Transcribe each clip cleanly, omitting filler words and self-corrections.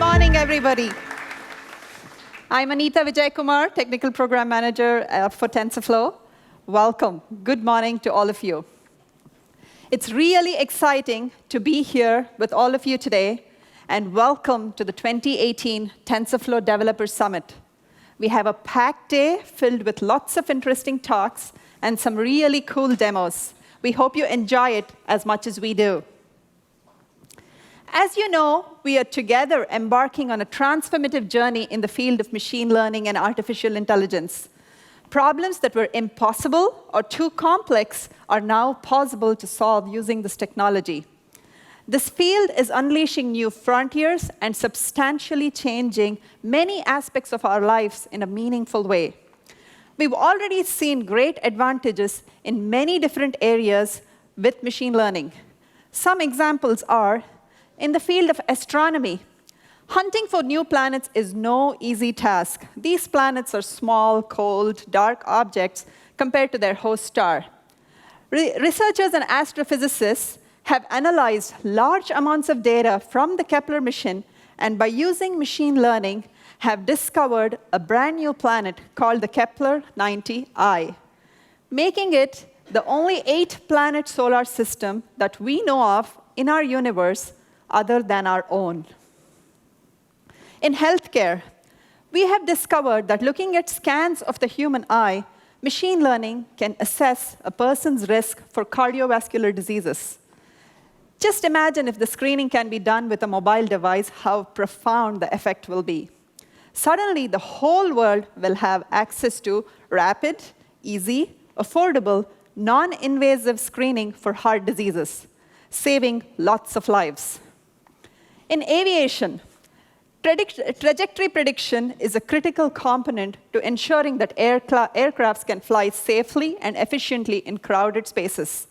morning, everybody. I'm Anitha Vijayakumar, Technical Program Manager for TensorFlow. Welcome. Good morning to all of you. It's really exciting to be here with all of you today, and welcome to the 2018 TensorFlow Developer Summit. We have a packed day filled with lots of interesting talks and some really cool demos. We hope you enjoy it as much as we do. As you know, we are together embarking on a transformative journey in the field of machine learning and artificial intelligence. Problems that were impossible or too complex are now possible to solve using this technology. This field is unleashing new frontiers and substantially changing many aspects of our lives in a meaningful way. We've already seen great advantages in many different areas with machine learning. Some examples are, in the field of astronomy, hunting for new planets is no easy task. These planets are small, cold, dark objects compared to their host star. Researchers and astrophysicists have analyzed large amounts of data from the Kepler mission, and by using machine learning, have discovered a brand new planet called the Kepler 90I, making it the only 8-planet solar system that we know of in our universe other than our own. In healthcare, we have discovered that looking at scans of the human eye, machine learning can assess a person's risk for cardiovascular diseases. Just imagine if the screening can be done with a mobile device, how profound the effect will be. Suddenly, the whole world will have access to rapid, easy, affordable, non-invasive screening for heart diseases, saving lots of lives. In aviation, trajectory prediction is a critical component to ensuring that aircrafts can fly safely and efficiently in crowded spaces.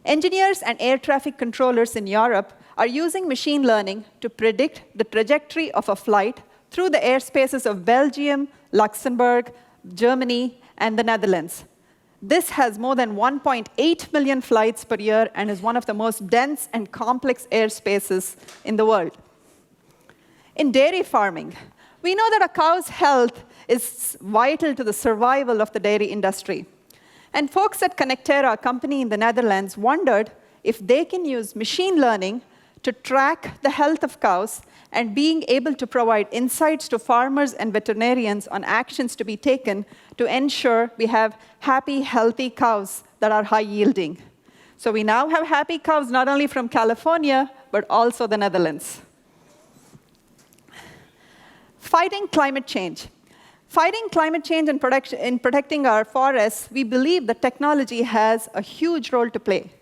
Engineers and air traffic controllers in Europe are using machine learning to predict the trajectory of a flight through the airspaces of Belgium, Luxembourg, Germany, and the Netherlands. This has more than 1.8 million flights per year and is one of the most dense and complex airspaces in the world. In dairy farming, we know that a cow's health is vital to the survival of the dairy industry. And folks at Connectera, a company in the Netherlands, wondered if they can use machine learning to track the health of cows and being able to provide insights to farmers and veterinarians on actions to be taken to ensure we have happy, healthy cows that are high-yielding. So we now have happy cows not only from California, but also the Netherlands. Fighting climate change. Fighting climate change and in protecting our forests, we believe that technology has a huge role to play.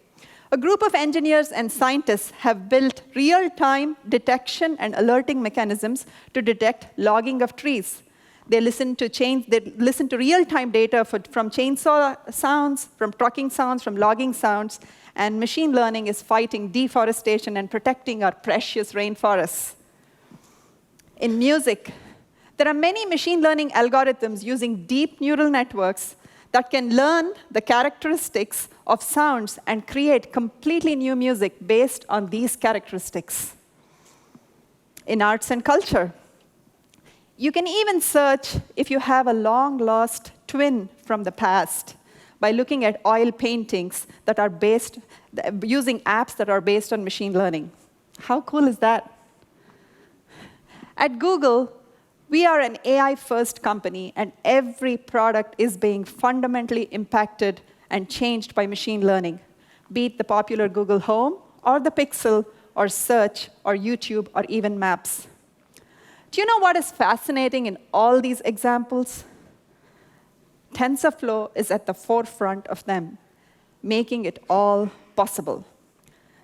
A group of engineers and scientists have built real-time detection and alerting mechanisms to detect logging of trees. They listen to real-time data from chainsaw sounds, from trucking sounds, from logging sounds, and machine learning is fighting deforestation and protecting our precious rainforests. In music, there are many machine learning algorithms using deep neural networks that can learn the characteristics of sounds and create completely new music based on these characteristics. In arts and culture, you can even search if you have a long-lost twin from the past by looking at oil paintings that are using apps that are based on machine learning. How cool is that? At Google, we are an AI-first company, and every product is being fundamentally impacted and changed by machine learning, be it the popular Google Home, or the Pixel, or Search, or YouTube, or even Maps. Do you know what is fascinating in all these examples? TensorFlow is at the forefront of them, making it all possible.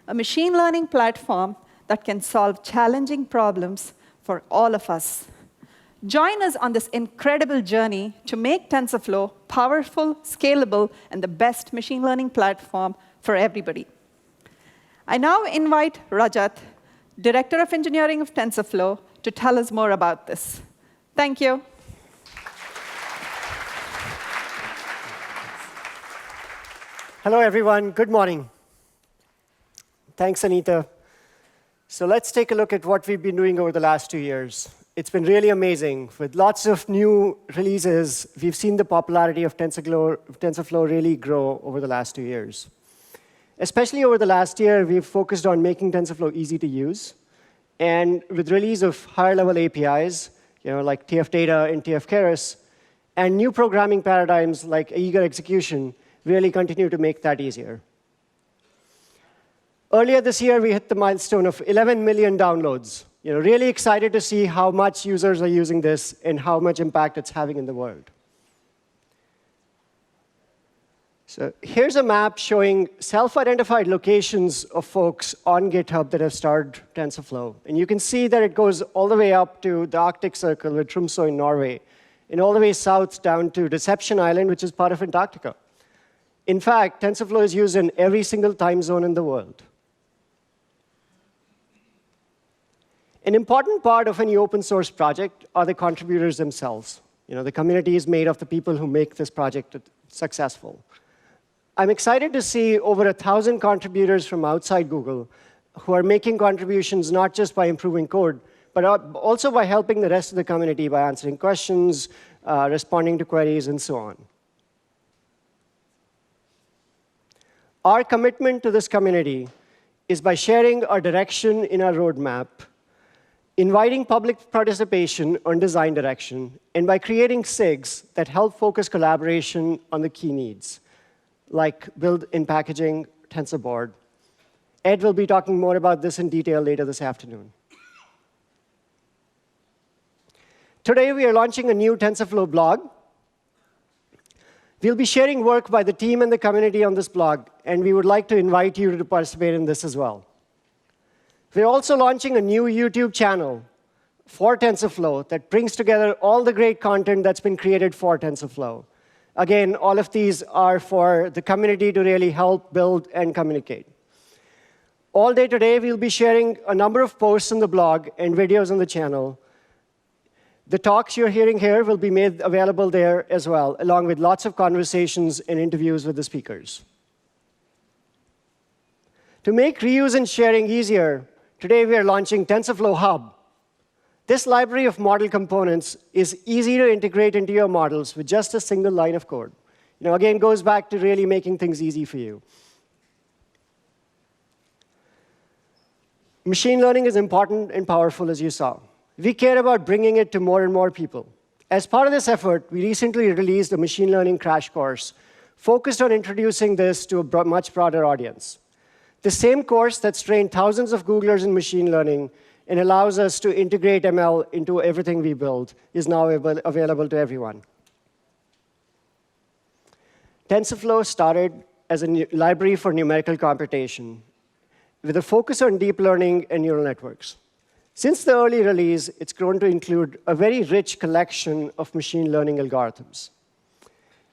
A machine learning platform that can solve challenging problems for all of us. Join us on this incredible journey to make TensorFlow powerful, scalable, and the best machine learning platform for everybody. I now invite Rajat, Director of Engineering of TensorFlow, to tell us more about this. Thank you. Hello, everyone. Good morning. Thanks, Anita. So let's take a look at what we've been doing over the last 2 years. It's been really amazing. With lots of new releases, we've seen the popularity of TensorFlow really grow over the last 2 years. Especially over the last year, we've focused on making TensorFlow easy to use. And with release of higher-level APIs, like TF Data and TF Keras, and new programming paradigms like eager execution really continue to make that easier. Earlier this year, we hit the milestone of 11 million downloads. Really excited to see how much users are using this and how much impact it's having in the world. So here's a map showing self-identified locations of folks on GitHub that have started TensorFlow. And you can see that it goes all the way up to the Arctic Circle with Tromsø in Norway, and all the way south down to Deception Island, which is part of Antarctica. In fact, TensorFlow is used in every single time zone in the world. An important part of any open source project are the contributors themselves. The community is made of the people who make this project successful. I'm excited to see over 1,000 contributors from outside Google who are making contributions not just by improving code, but also by helping the rest of the community by answering questions, responding to queries, and so on. Our commitment to this community is by sharing our direction in our roadmap, inviting public participation on design direction, and by creating SIGs that help focus collaboration on the key needs, like build-in packaging, TensorBoard. Ed will be talking more about this in detail later this afternoon. Today, we are launching a new TensorFlow blog. We'll be sharing work by the team and the community on this blog, and we would like to invite you to participate in this as well. We're also launching a new YouTube channel for TensorFlow that brings together all the great content that's been created for TensorFlow. Again, all of these are for the community to really help build and communicate. All day today, we'll be sharing a number of posts on the blog and videos on the channel. The talks you're hearing here will be made available there as well, along with lots of conversations and interviews with the speakers. To make reuse and sharing easier, today we are launching TensorFlow Hub. This library of model components is easy to integrate into your models with just a single line of code. Again, goes back to really making things easy for you. Machine learning is important and powerful, as you saw. We care about bringing it to more and more people. As part of this effort, we recently released a machine learning crash course focused on introducing this to a much broader audience. The same course that's trained thousands of Googlers in machine learning and allows us to integrate ML into everything we build is now available to everyone. TensorFlow started as a library for numerical computation with a focus on deep learning and neural networks. Since the early release, it's grown to include a very rich collection of machine learning algorithms.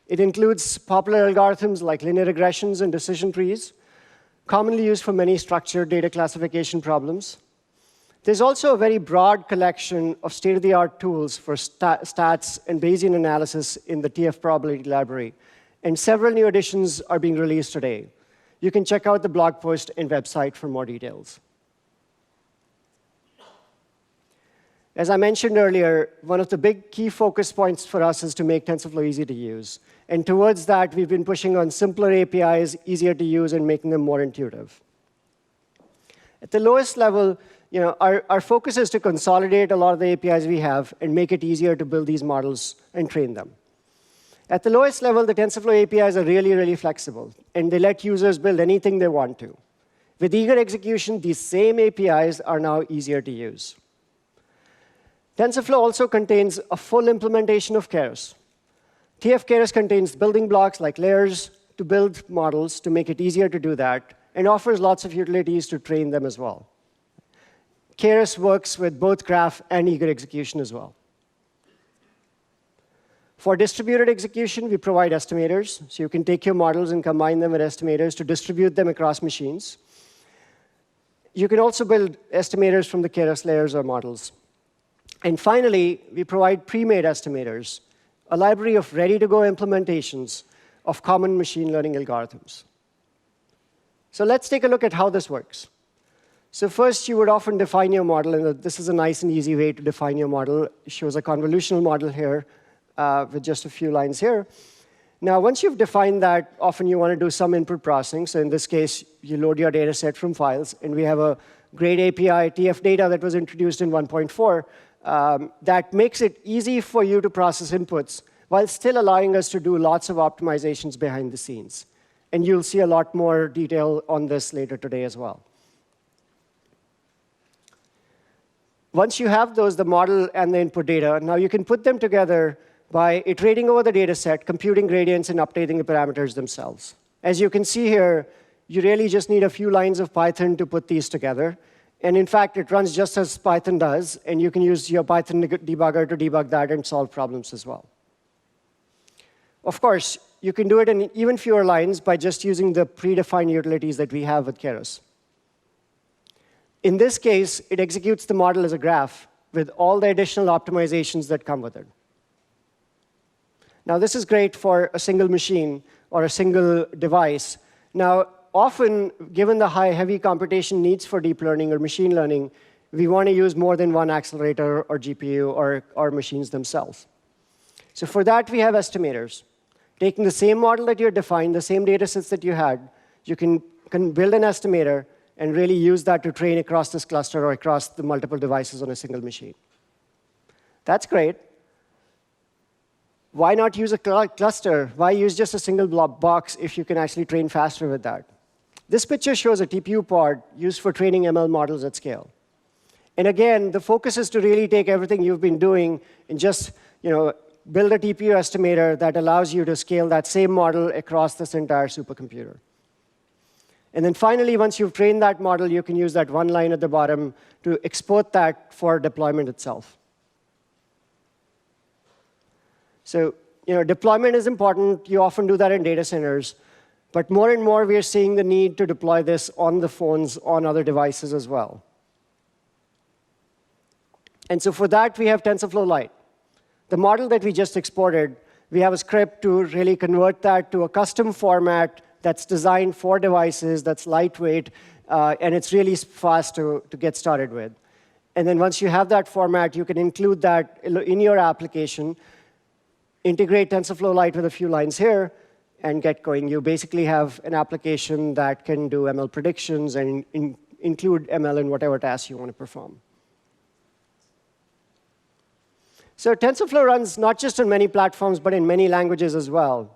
It includes popular algorithms like linear regressions and decision trees, commonly used for many structured data classification problems. There's also a very broad collection of state-of-the-art tools for stats and Bayesian analysis in the TF probability library, and several new additions are being released today. You can check out the blog post and website for more details. As I mentioned earlier, one of the big key focus points for us is to make TensorFlow easy to use. And towards that, we've been pushing on simpler APIs, easier to use, and making them more intuitive. At the lowest level, our focus is to consolidate a lot of the APIs we have and make it easier to build these models and train them. At the lowest level, the TensorFlow APIs are really, really flexible, and they let users build anything they want to. With eager execution, these same APIs are now easier to use. TensorFlow also contains a full implementation of Keras. TF Keras contains building blocks like layers to build models to make it easier to do that, and offers lots of utilities to train them as well. Keras works with both graph and eager execution as well. For distributed execution, we provide estimators. So you can take your models and combine them with estimators to distribute them across machines. You can also build estimators from the Keras layers or models. And finally, we provide pre-made estimators, a library of ready-to-go implementations of common machine learning algorithms. So let's take a look at how this works. So first, you would often define your model, and this is a nice and easy way to define your model. It shows a convolutional model here with just a few lines here. Now, once you've defined that, often you want to do some input processing. So in this case, you load your data set from files, and we have a great API, TF data, that was introduced in 1.4 that makes it easy for you to process inputs while still allowing us to do lots of optimizations behind the scenes. And you'll see a lot more detail on this later today as well. Once you have those, the model and the input data, now you can put them together by iterating over the data set, computing gradients, and updating the parameters themselves. As you can see here, you really just need a few lines of Python to put these together. And in fact, it runs just as Python does, and you can use your Python debugger to debug that and solve problems as well. Of course, you can do it in even fewer lines by just using the predefined utilities that we have with Keras. In this case, it executes the model as a graph with all the additional optimizations that come with it. Now, this is great for a single machine or a single device. Now, often, given the heavy computation needs for deep learning or machine learning, we want to use more than one accelerator or GPU or machines themselves. So for that, we have estimators. Taking the same model that you defined, the same data sets that you had, you can build an estimator and really use that to train across this cluster or across the multiple devices on a single machine. That's great. Why not use a cluster? Why use just a single box if you can actually train faster with that? This picture shows a TPU pod used for training ML models at scale. And again, the focus is to really take everything you've been doing and just build a TPU estimator that allows you to scale that same model across this entire supercomputer. And then finally, once you've trained that model, you can use that one line at the bottom to export that for deployment itself. So deployment is important. You often do that in data centers. But more and more, we are seeing the need to deploy this on the phones, on other devices as well. And so for that, we have TensorFlow Lite. The model that we just exported, we have a script to really convert that to a custom format that's designed for devices, that's lightweight, and it's really fast to get started with. And then once you have that format, you can include that in your application, integrate TensorFlow Lite with a few lines here, and get going. You basically have an application that can do ML predictions and include ML in whatever tasks you want to perform. So TensorFlow runs not just on many platforms, but in many languages as well.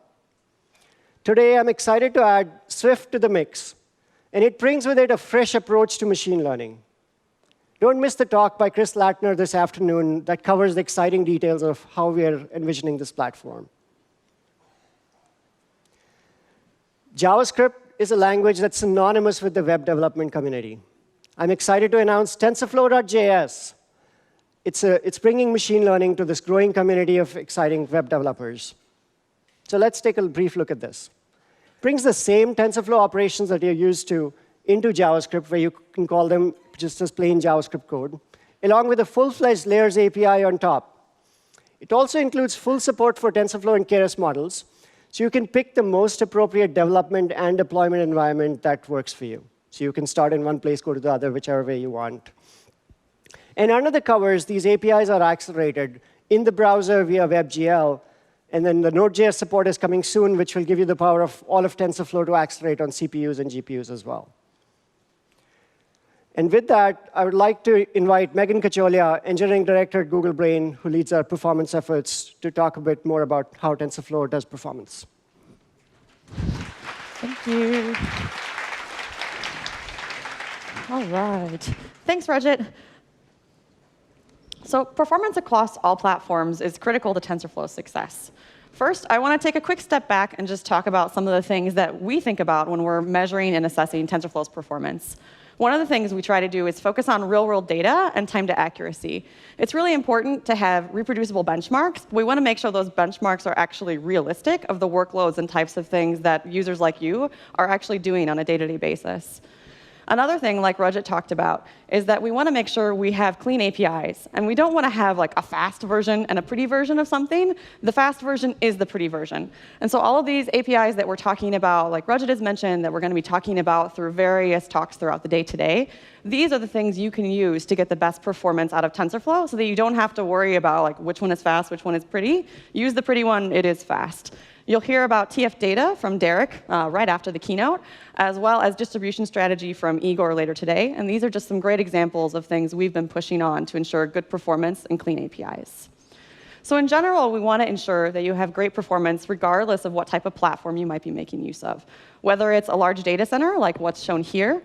Today, I'm excited to add Swift to the mix. And it brings with it a fresh approach to machine learning. Don't miss the talk by Chris Latner this afternoon that covers the exciting details of how we are envisioning this platform. JavaScript is a language that's synonymous with the web development community. I'm excited to announce TensorFlow.js. It's bringing machine learning to this growing community of exciting web developers. So let's take a brief look at this. It brings the same TensorFlow operations that you're used to into JavaScript, where you can call them just as plain JavaScript code, along with a full-fledged Layers API on top. It also includes full support for TensorFlow and Keras models, so you can pick the most appropriate development and deployment environment that works for you. So you can start in one place, go to the other, whichever way you want. And under the covers, these APIs are accelerated in the browser via WebGL. And then the Node.js support is coming soon, which will give you the power of all of TensorFlow to accelerate on CPUs and GPUs as well. And with that, I would like to invite Megan Kacholia, Engineering Director at Google Brain, who leads our performance efforts, to talk a bit more about how TensorFlow does performance. Thank you. All right. Thanks, Rajat. So performance across all platforms is critical to TensorFlow's success. First, I want to take a quick step back and just talk about some of the things that we think about when we're measuring and assessing TensorFlow's performance. One of the things we try to do is focus on real-world data and time to accuracy. It's really important to have reproducible benchmarks. We want to make sure those benchmarks are actually realistic of the workloads and types of things that users like you are actually doing on a day-to-day basis. Another thing, like Rajat talked about, is that we want to make sure we have clean APIs. And we don't want to have like a fast version and a pretty version of something. The fast version is the pretty version. And so all of these APIs that we're talking about, like Rajat has mentioned, that we're going to be talking about through various talks throughout the day today, these are the things you can use to get the best performance out of TensorFlow so that you don't have to worry about like which one is fast, which one is pretty. Use the pretty one, it is fast. You'll hear about TF data from Derek right after the keynote, as well as distribution strategy from Igor later today. And these are just some great examples of things we've been pushing on to ensure good performance and clean APIs. So in general, we want to ensure that you have great performance regardless of what type of platform you might be making use of. Whether it's a large data center, like what's shown here,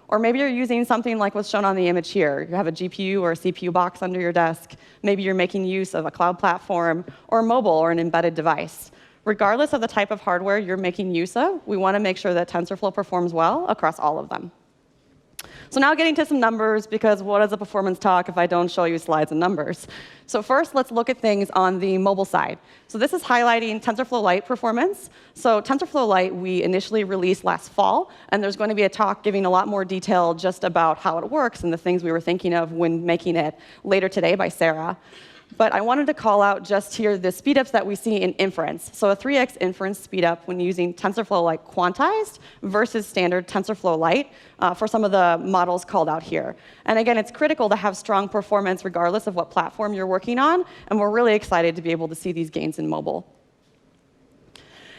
or maybe you're using something like what's shown on the image here. You have a GPU or a CPU box under your desk. Maybe you're making use of a cloud platform, or mobile, or an embedded device. Regardless of the type of hardware you're making use of, we want to make sure that TensorFlow performs well across all of them. So now getting to some numbers, because what is a performance talk if I don't show you slides and numbers? So first, let's look at things on the mobile side. So this is highlighting TensorFlow Lite performance. So TensorFlow Lite we initially released last fall, and there's going to be a talk giving a lot more detail just about how it works and the things we were thinking of when making it later today by Sarah. But I wanted to call out just here the speedups that we see in inference. So a 3x inference speedup when using TensorFlow Lite quantized versus standard TensorFlow Lite for some of the models called out here. And again, it's critical to have strong performance regardless of what platform you're working on. And we're really excited to be able to see these gains in mobile.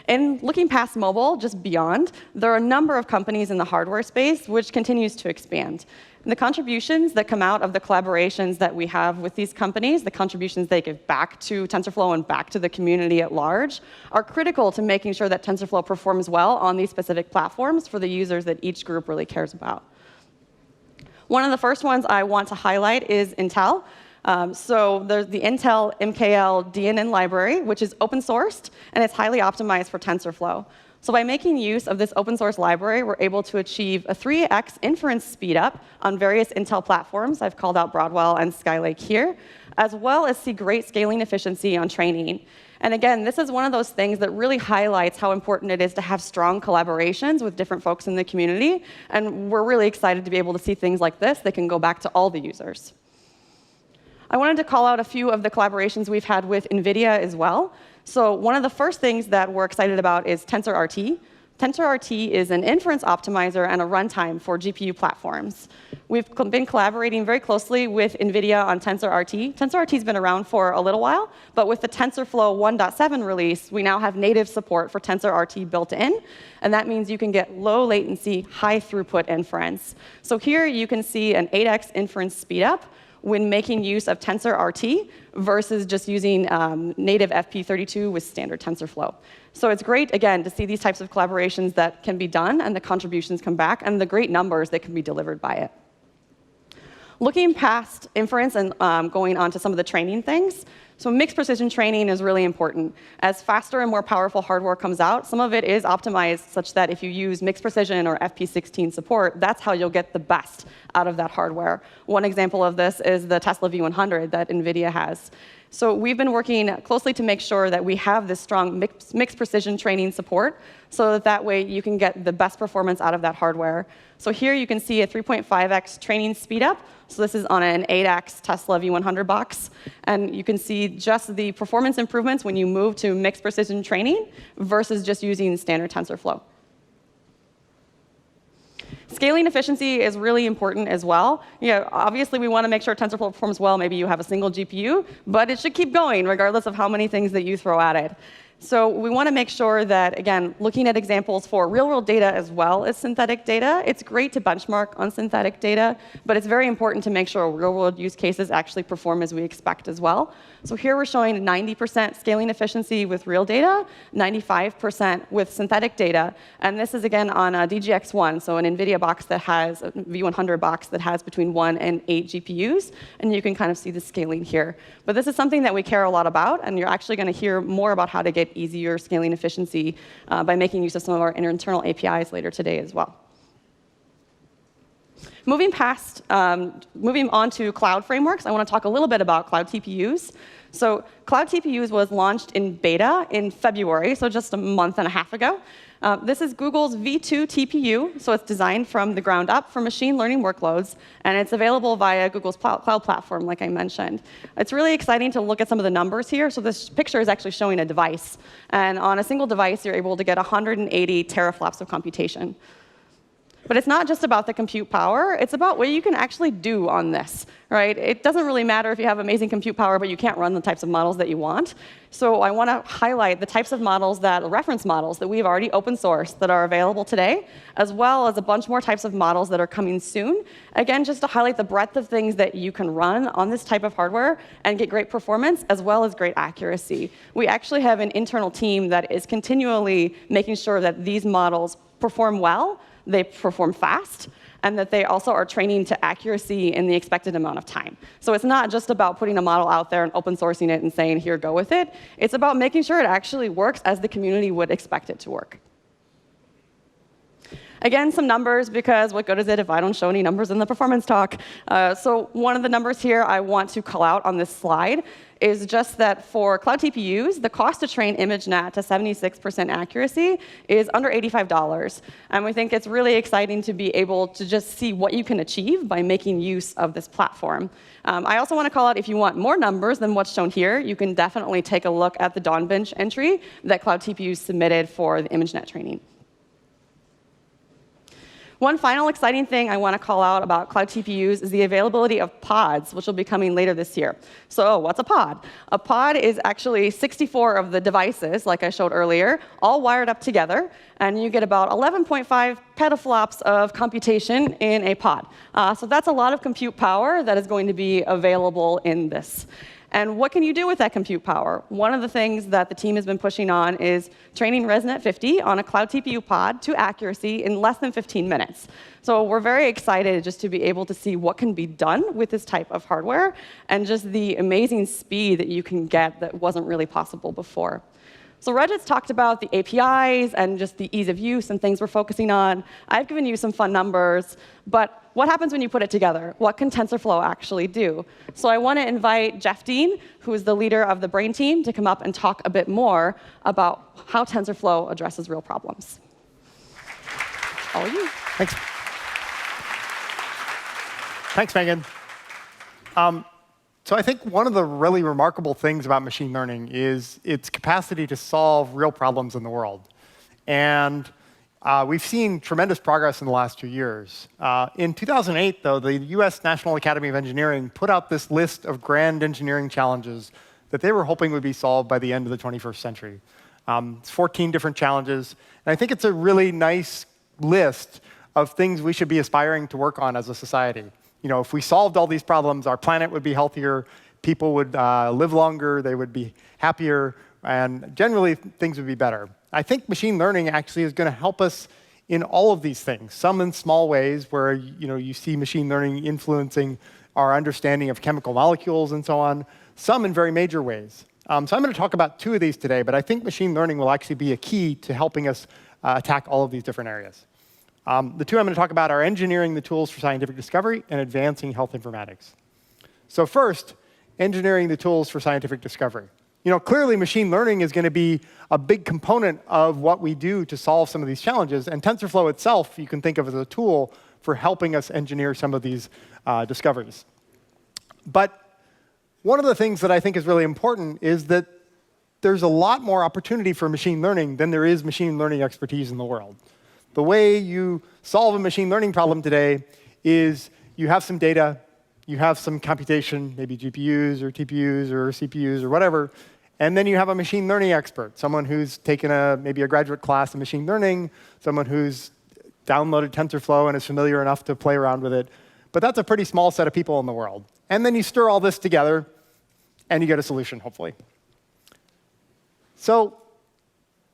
And looking past mobile, just beyond, there are a number of companies in the hardware space which continues to expand. And the contributions that come out of the collaborations that we have with these companies, the contributions they give back to TensorFlow and back to the community at large, are critical to making sure that TensorFlow performs well on these specific platforms for the users that each group really cares about. One of the first ones I want to highlight is Intel. So there's the Intel MKL DNN library, which is open sourced, and it's highly optimized for TensorFlow. So by making use of this open source library, we're able to achieve a 3x inference speedup on various Intel platforms. I've called out Broadwell and Skylake here, as well as see great scaling efficiency on training. And again, this is one of those things that really highlights how important it is to have strong collaborations with different folks in the community. And we're really excited to be able to see things like this that can go back to all the users. I wanted to call out a few of the collaborations we've had with NVIDIA as well. So one of the first things that we're excited about is TensorRT. TensorRT is an inference optimizer and a runtime for GPU platforms. We've been collaborating very closely with NVIDIA on TensorRT. TensorRT has been around for a little while, but with the TensorFlow 1.7 release, we now have native support for TensorRT built in, and that means you can get low latency, high throughput inference. So here you can see an 8x inference speedup when making use of TensorRT versus just using native FP32 with standard TensorFlow. So it's great, again, to see these types of collaborations that can be done and the contributions come back and the great numbers that can be delivered by it. Looking past inference and going on to some of the training things, so mixed precision training is really important. As faster and more powerful hardware comes out, some of it is optimized such that if you use mixed precision or FP16 support, that's how you'll get the best out of that hardware. One example of this is the Tesla V100 that NVIDIA has. So we've been working closely to make sure that we have this strong mixed precision training support so that way you can get the best performance out of that hardware. So here you can see a 3.5x training speedup. So this is on an 8x Tesla V100 box. And you can see just the performance improvements when you move to mixed precision training versus just using standard TensorFlow. Scaling efficiency is really important as well. Obviously, we want to make sure TensorFlow performs well. Maybe you have a single GPU, but it should keep going regardless of how many things that you throw at it. So we want to make sure that, again, looking at examples for real-world data as well as synthetic data, it's great to benchmark on synthetic data, but it's very important to make sure real-world use cases actually perform as we expect as well. So here we're showing 90% scaling efficiency with real data, 95% with synthetic data, and this is, again, on a DGX1, so an NVIDIA box that has, a V100 box that has between 1 and 8 GPUs, and you can kind of see the scaling here. But this is something that we care a lot about, and you're actually going to hear more about how to get easier scaling efficiency by making use of some of our internal APIs later today as well. Moving on to cloud frameworks, I want to talk a little bit about cloud TPUs. So cloud TPUs was launched in beta in February, so just a month and a half ago. This is Google's V2 TPU, so it's designed from the ground up for machine learning workloads, and it's available via Google's cloud platform, like I mentioned. It's really exciting to look at some of the numbers here. So this picture is actually showing a device, and on a single device, you're able to get 180 teraflops of computation. But it's not just about the compute power. It's about what you can actually do on this, right? It doesn't really matter if you have amazing compute power, but you can't run the types of models that you want. So I want to highlight the types of models reference models that we've already open sourced that are available today, as well as a bunch more types of models that are coming soon. Again, just to highlight the breadth of things that you can run on this type of hardware and get great performance, as well as great accuracy. We actually have an internal team that is continually making sure that these models perform well, they perform fast, and that they also are training to accuracy in the expected amount of time. So it's not just about putting a model out there and open sourcing it and saying, here, go with it. It's about making sure it actually works as the community would expect it to work. Again, some numbers, because what good is it if I don't show any numbers in the performance talk? So one of the numbers here I want to call out on this slide is just that for cloud TPUs, the cost to train ImageNet to 76% accuracy is under $85. And we think it's really exciting to be able to just see what you can achieve by making use of this platform. I also want to call out, if you want more numbers than what's shown here, you can definitely take a look at the Dawnbench entry that cloud TPUs submitted for the ImageNet training. One final exciting thing I want to call out about cloud TPUs is the availability of pods, which will be coming later this year. So what's a pod? A pod is actually 64 of the devices, like I showed earlier, all wired up together, and you get about 11.5 petaflops of computation in a pod. So that's a lot of compute power that is going to be available in this. And what can you do with that compute power? One of the things that the team has been pushing on is training ResNet 50 on a cloud TPU pod to accuracy in less than 15 minutes. So we're very excited just to be able to see what can be done with this type of hardware and just the amazing speed that you can get that wasn't really possible before. So Rajat's talked about the APIs and just the ease of use and things we're focusing on. I've given you some fun numbers, but what happens when you put it together? What can TensorFlow actually do? So I want to invite Jeff Dean, who is the leader of the Brain team, to come up and talk a bit more about how TensorFlow addresses real problems. All you. Thanks. Thanks, Megan. So I think one of the really remarkable things about machine learning is its capacity to solve real problems in the world. And we've seen tremendous progress in the last 2 years. In 2008, though, the US National Academy of Engineering put out this list of grand engineering challenges that they were hoping would be solved by the end of the 21st century. It's 14 different challenges. And I think it's a really nice list of things we should be aspiring to work on as a society. You know, if we solved all these problems, our planet would be healthier, people would live longer, they would be happier, and generally things would be better. I think machine learning actually is going to help us in all of these things, some in small ways where you see machine learning influencing our understanding of chemical molecules and so on, some in very major ways. So I'm going to talk about 2 of these today, but I think machine learning will actually be a key to helping us attack all of these different areas. The 2 I'm going to talk about are engineering the tools for scientific discovery and advancing health informatics. So first, engineering the tools for scientific discovery. Clearly machine learning is going to be a big component of what we do to solve some of these challenges. And TensorFlow itself, you can think of as a tool for helping us engineer some of these discoveries. But one of the things that I think is really important is that there's a lot more opportunity for machine learning than there is machine learning expertise in the world. The way you solve a machine learning problem today is you have some data, you have some computation, maybe GPUs or TPUs or CPUs or whatever, and then you have a machine learning expert, someone who's taken maybe a graduate class in machine learning, someone who's downloaded TensorFlow and is familiar enough to play around with it. But that's a pretty small set of people in the world. And then you stir all this together, and you get a solution, hopefully. So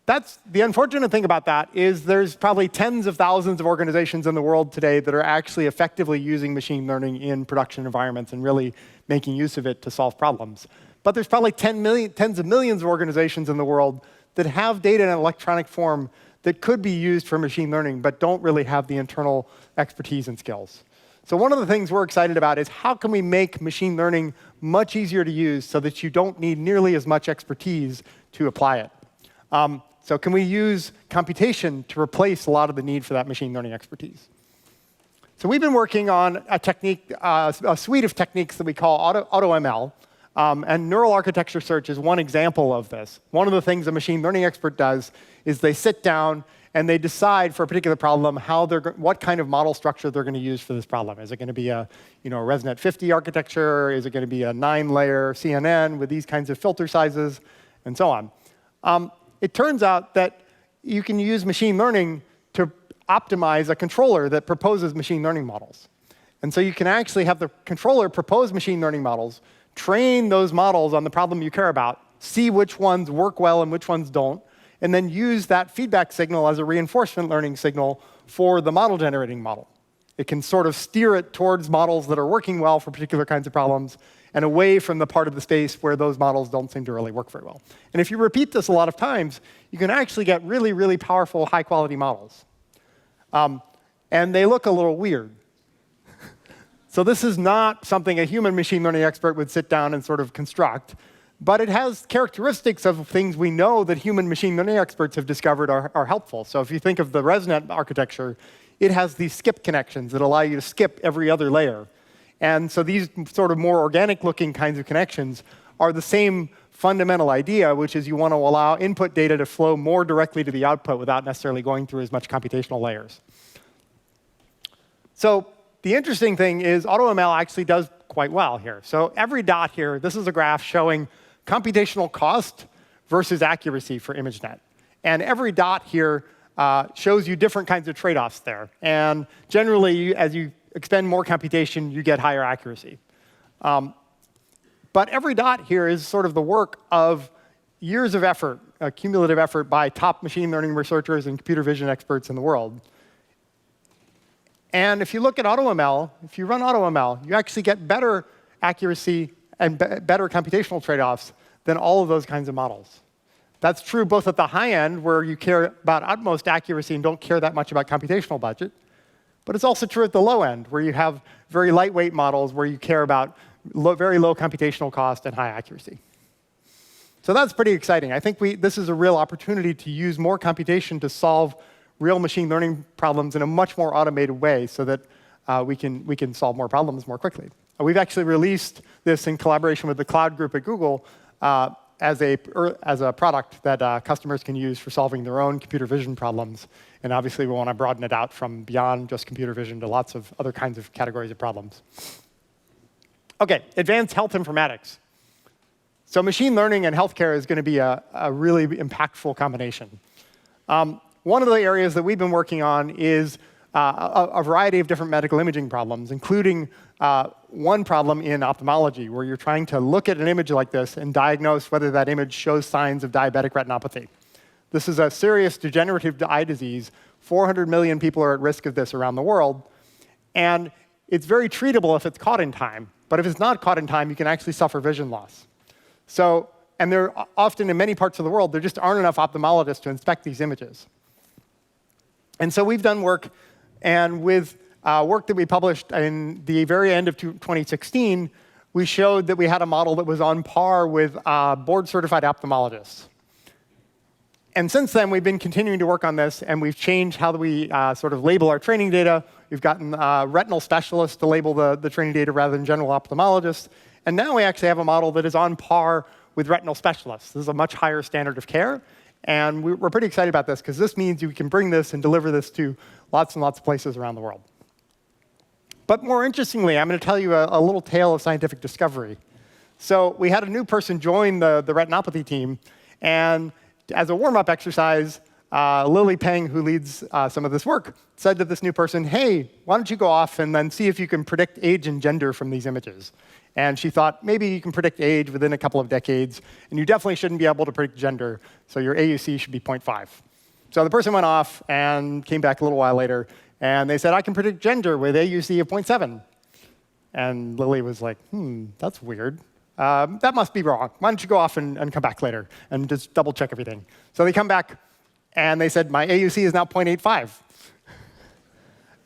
that's the unfortunate thing about that is there's probably tens of thousands of organizations in the world today that are actually effectively using machine learning in production environments and really making use of it to solve problems. But there's probably tens of millions of organizations in the world that have data in an electronic form that could be used for machine learning but don't really have the internal expertise and skills. So one of the things we're excited about is how can we make machine learning much easier to use so that you don't need nearly as much expertise to apply it. So can we use computation to replace a lot of the need for that machine learning expertise? So we've been working on a technique, a suite of techniques that we call AutoML. And neural architecture search is one example of this. One of the things a machine learning expert does is they sit down and they decide for a particular problem what kind of model structure they're going to use for this problem. Is it going to be a ResNet 50 architecture? Is it going to be a 9-layer CNN with these kinds of filter sizes, and so on? It turns out that you can use machine learning to optimize a controller that proposes machine learning models. And so you can actually have the controller propose machine learning models, train those models on the problem you care about, see which ones work well and which ones don't, and then use that feedback signal as a reinforcement learning signal for the model generating model. It can sort of steer it towards models that are working well for particular kinds of problems and away from the part of the space where those models don't seem to really work very well. And if you repeat this a lot of times, you can actually get really, really powerful, high-quality models. And they look a little weird. So this is not something a human machine learning expert would sit down and sort of construct. But it has characteristics of things we know that human machine learning experts have discovered are helpful. So if you think of the ResNet architecture, it has these skip connections that allow you to skip every other layer. And so these sort of more organic-looking kinds of connections are the same fundamental idea, which is you want to allow input data to flow more directly to the output without necessarily going through as much computational layers. So the interesting thing is AutoML actually does quite well here. So every dot here, this is a graph showing computational cost versus accuracy for ImageNet. And every dot here shows you different kinds of trade-offs there. And generally, as you expend more computation, you get higher accuracy. But every dot here is sort of the work of years of effort, cumulative effort by top machine learning researchers and computer vision experts in the world. And if you look at AutoML, if you run AutoML, you actually get better accuracy and better computational trade-offs than all of those kinds of models. That's true both at the high end, where you care about utmost accuracy and don't care that much about computational budget. But it's also true at the low end, where you have very lightweight models where you care about very low computational cost and high accuracy. So that's pretty exciting. I think this is a real opportunity to use more computation to solve real machine learning problems in a much more automated way so that we can solve more problems more quickly. We've actually released this in collaboration with the cloud group at Google as a product that customers can use for solving their own computer vision problems. And obviously, we want to broaden it out from beyond just computer vision to lots of other kinds of categories of problems. OK, advanced health informatics. So machine learning and healthcare is going to be a really impactful combination. One of the areas that we've been working on is a variety of different medical imaging problems, including one problem in ophthalmology, where you're trying to look at an image like this and diagnose whether that image shows signs of diabetic retinopathy. This is a serious degenerative eye disease. 400 million people are at risk of this around the world. And it's very treatable if it's caught in time. But if it's not caught in time, you can actually suffer vision loss. And there often, in many parts of the world, there just aren't enough ophthalmologists to inspect these images. And so we've done work, and with work that we published in the very end of 2016, we showed that we had a model that was on par with board-certified ophthalmologists. And since then, we've been continuing to work on this, and we've changed how we sort of label our training data. We've gotten retinal specialists to label the training data rather than general ophthalmologists. And now we actually have a model that is on par with retinal specialists. This is a much higher standard of care. And we're pretty excited about this, because this means you can bring this and deliver this to lots and lots of places around the world. But more interestingly, I'm going to tell you a little tale of scientific discovery. So we had a new person join the retinopathy team. And as a warm-up exercise, Lily Peng, who leads some of this work, said to this new person, hey, why don't you go off and then see if you can predict age and gender from these images? And she thought, maybe you can predict age within a couple of decades, and you definitely shouldn't be able to predict gender, so your AUC should be 0.5. So the person went off and came back a little while later, and they said, I can predict gender with AUC of 0.7. And Lily was like, that's weird. That must be wrong. Why don't you go off and come back later and just double check everything? So they come back, and they said, my AUC is now 0.85.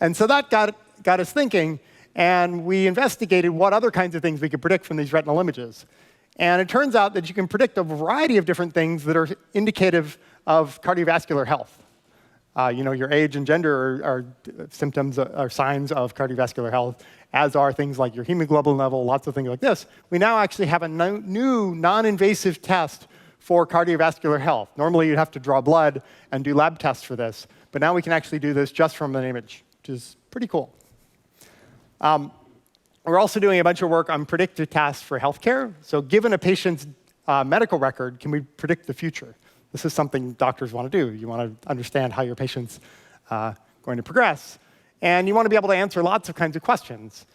And so that got us thinking. And we investigated what other kinds of things we could predict from these retinal images. And it turns out that you can predict a variety of different things that are indicative of cardiovascular health. Your age and gender are symptoms or signs of cardiovascular health, as are things like your hemoglobin level, lots of things like this. We now actually have a new non-invasive test for cardiovascular health. Normally, you'd have to draw blood and do lab tests for this. But now we can actually do this just from an image, which is pretty cool. We're also doing a bunch of work on predictive tasks for healthcare. So given a patient's medical record, can we predict the future? This is something doctors want to do. You want to understand how your patient's going to progress. And you want to be able to answer lots of kinds of questions.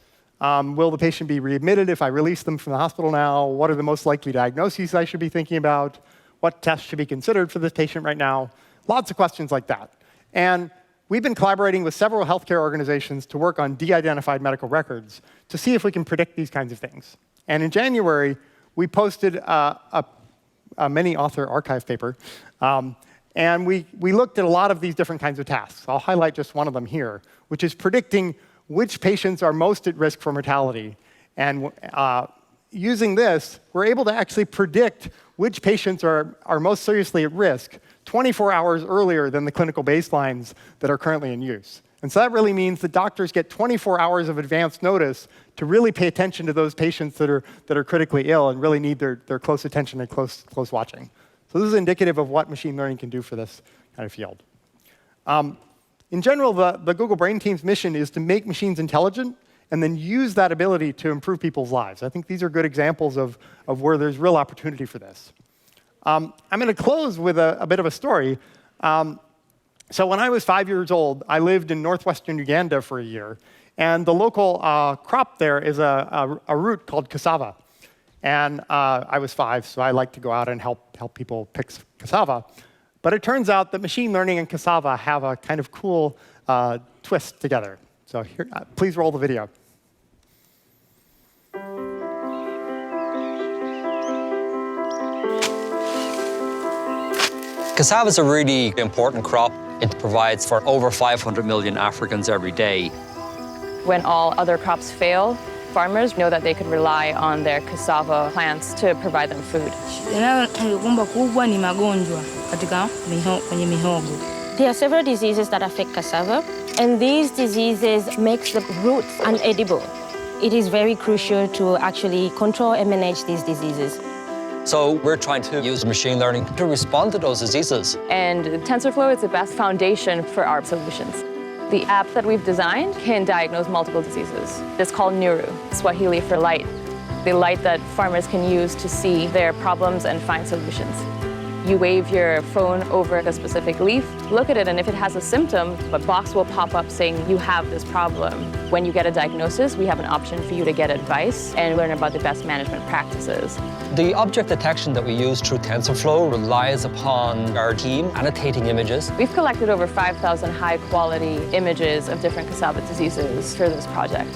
Will the patient be readmitted if I release them from the hospital now? What are the most likely diagnoses I should be thinking about? What tests should be considered for this patient right now? Lots of questions like that. And we've been collaborating with several healthcare organizations to work on de-identified medical records to see if we can predict these kinds of things. And in January, we posted a many-author archive paper. And we looked at a lot of these different kinds of tasks. I'll highlight just one of them here, which is predicting which patients are most at risk for mortality. And using this, we're able to actually predict which patients are most seriously at risk 24 hours earlier than the clinical baselines that are currently in use. And so that really means that doctors get 24 hours of advance notice to really pay attention to those patients that are critically ill and really need their close attention and close watching. So this is indicative of what machine learning can do for this kind of field. In general, the Google Brain Team's mission is to make machines intelligent and then use that ability to improve people's lives. I think these are good examples of where there's real opportunity for this. I'm going to close with a bit of a story. So when I was 5 years old, I lived in northwestern Uganda for a year. And the local crop there is a root called Cassava. And I was 5, so I like to go out and help people pick Cassava. But it turns out that machine learning and Cassava have a kind of cool twist together. So here, please roll the video. Cassava is a really important crop. It provides for over 500 million Africans every day. When all other crops fail, farmers know that they could rely on their cassava plants to provide them food. There are several diseases that affect cassava, and these diseases make the roots unedible. It is very crucial to actually control and manage these diseases. So we're trying to use machine learning to respond to those diseases. And TensorFlow is the best foundation for our solutions. The app that we've designed can diagnose multiple diseases. It's called Nuru, Swahili for light, the light that farmers can use to see their problems and find solutions. You wave your phone over a specific leaf, look at it, and if it has a symptom, a box will pop up saying you have this problem. When you get a diagnosis, we have an option for you to get advice and learn about the best management practices. The object detection that we use through TensorFlow relies upon our team annotating images. We've collected over 5,000 high-quality images of different cassava diseases for this project.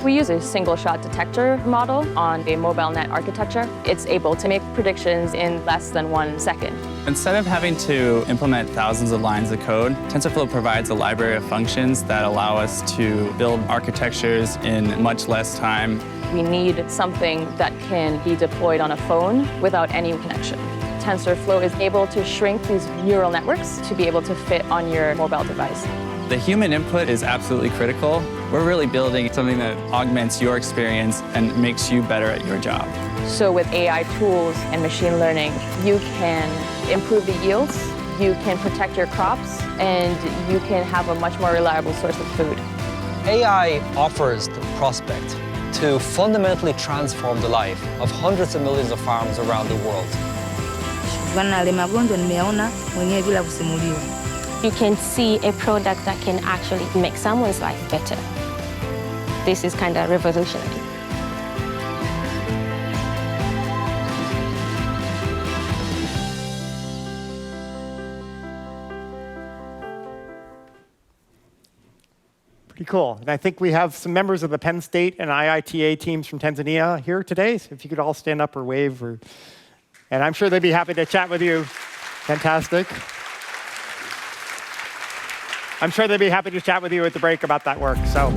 We use a single-shot detector model on a mobile net architecture. It's able to make predictions in less than 1 second. Instead of having to implement thousands of lines of code, TensorFlow provides a library of functions that allow us to build architectures in much less time. We need something that can be deployed on a phone without any connection. TensorFlow is able to shrink these neural networks to be able to fit on your mobile device. The human input is absolutely critical. We're really building something that augments your experience and makes you better at your job. So with AI tools and machine learning, you can improve the yields, you can protect your crops, and you can have a much more reliable source of food. AI offers the prospect to fundamentally transform the life of hundreds of millions of farms around the world. You can see a product that can actually make someone's life better. This is kind of revolutionary. Pretty cool. And I think we have some members of the Penn State and IITA teams from Tanzania here today. So if you could all stand up or wave, and I'm sure they'd be happy to chat with you. Fantastic. I'm sure they'd be happy to chat with you at the break about that work. So.